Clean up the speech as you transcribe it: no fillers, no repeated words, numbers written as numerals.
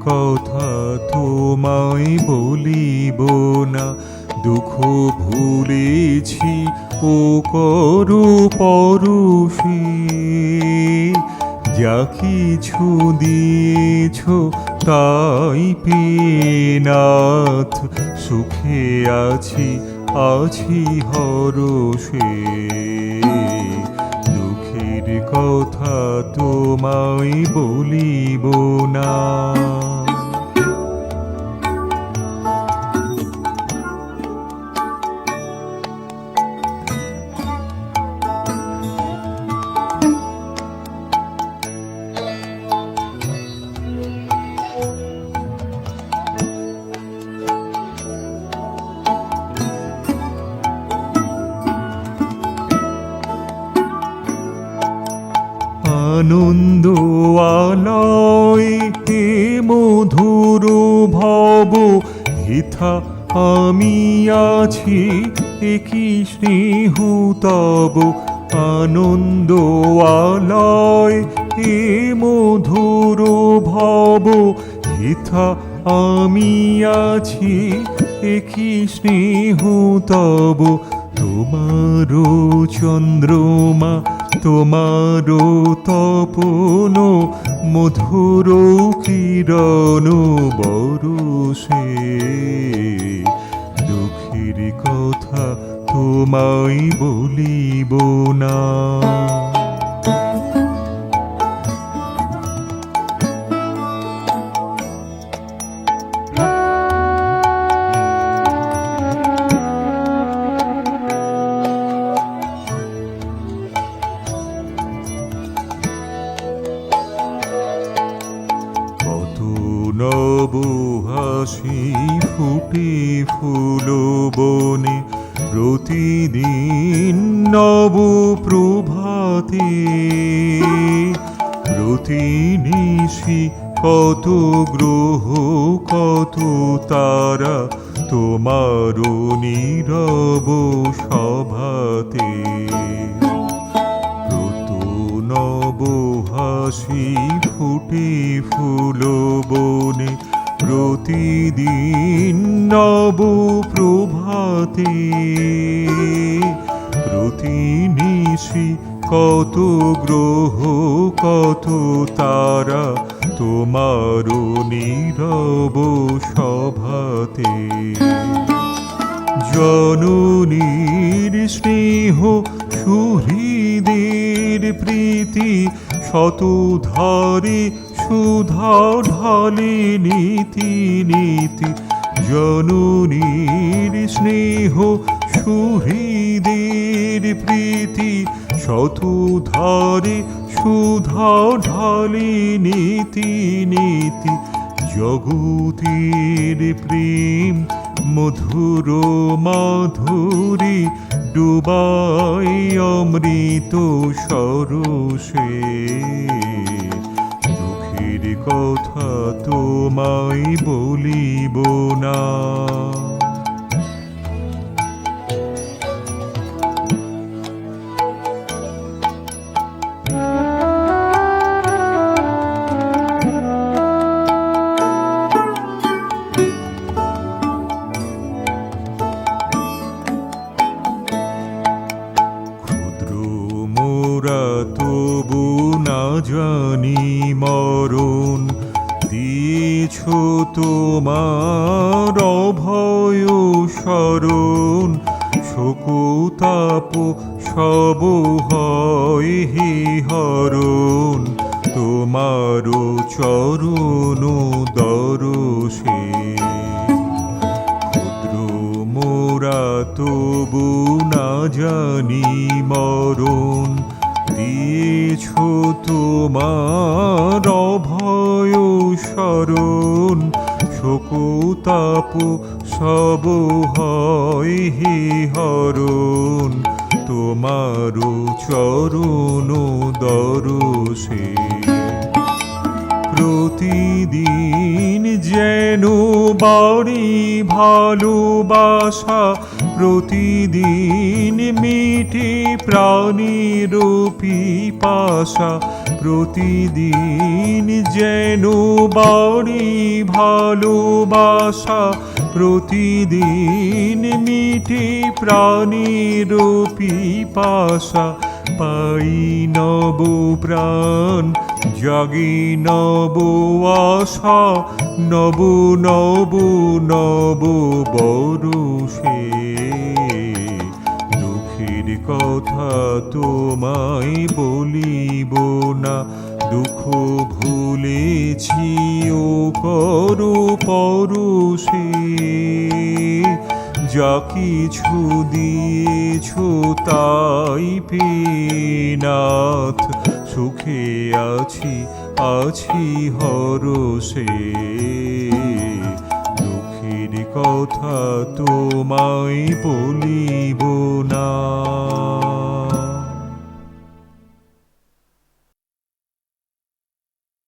কথা তোমায় বলিব না, দুঃখ ভুলেছি ও করো পরশে। যা কিছু দিয়েছ তাই পেয়ে নাথ, সুখে আছি আছি হরষে। দুঃখের কথা তোমায় বলিব না। আনন্দ আলয় হে মধুর ভব, হেথা আমি আছি একই স্নেহ তব। আনন্দ আলয় হে মধুর ভব, হেথা আমি আছি একই স্নেহ তব। তোমারো চন্দ্রমা তোমারো তপন, মধুর কিরণ বরষে। দুঃখের কথা তোমায় বলিব না। নব হাসি ফুটে ফুল বনে, প্রতিদিন নব প্রভাতে। প্রতিনিশি কত গ্রহ কত তারা, তোমার নীরব সভাতে। নব হাসি ফুটে ফুল বনে, প্রতিদিন নব প্রভাতে। প্রতিনিশি কত গ্রহ কত তারা, তোমার নীরব সভাতে। জননীর স্নেহ সুহৃদের প্রীতি, শতধারে সুধা ঢালে নীতি নীতি। জননীর স্নেহ সুহৃদের প্রীতি, শতধারে সুধা ঢালে নীতি নীতি। জগতের প্রেম মধুর মাধুরী, ডুবাই অমৃত সরসে। দুঃখের কথা তোমায় বলিব না। তবু না জানি মরণ, দিয়েছ তোমার অভয় শরণ। শোকতাপ সব হয় হে হরণ, তোমার চরণ দরশে। ক্ষুদ্র মোরা তবু না জানি মরণ, দিয়েছ তোমার অভয় শরণ। শোকতাপ সব হয় হে হরণ, তোমার চরণ দরশে। প্রতিদিন যেন বাড়ি ভালোবাসা, প্রতিদিন মিটে প্রাণীর পিপাসা। প্রতিদিন যেন বাড়ি ভালোবাসা, প্রতিদিন মিটে প্রাণের পিপাসা। পাই নব প্রাণ, জাগে নব আশা, নব নব নব বরষে। দুঃখের কথা তোমায় বলিব না, দুঃখ ভুলেছি ও করো পরশে। যা কিছু দিয়েছ তাই পেয়ে নাথ, সুখে আছি আছি হরষে। দুঃখের কথা তোমায় বলিব না।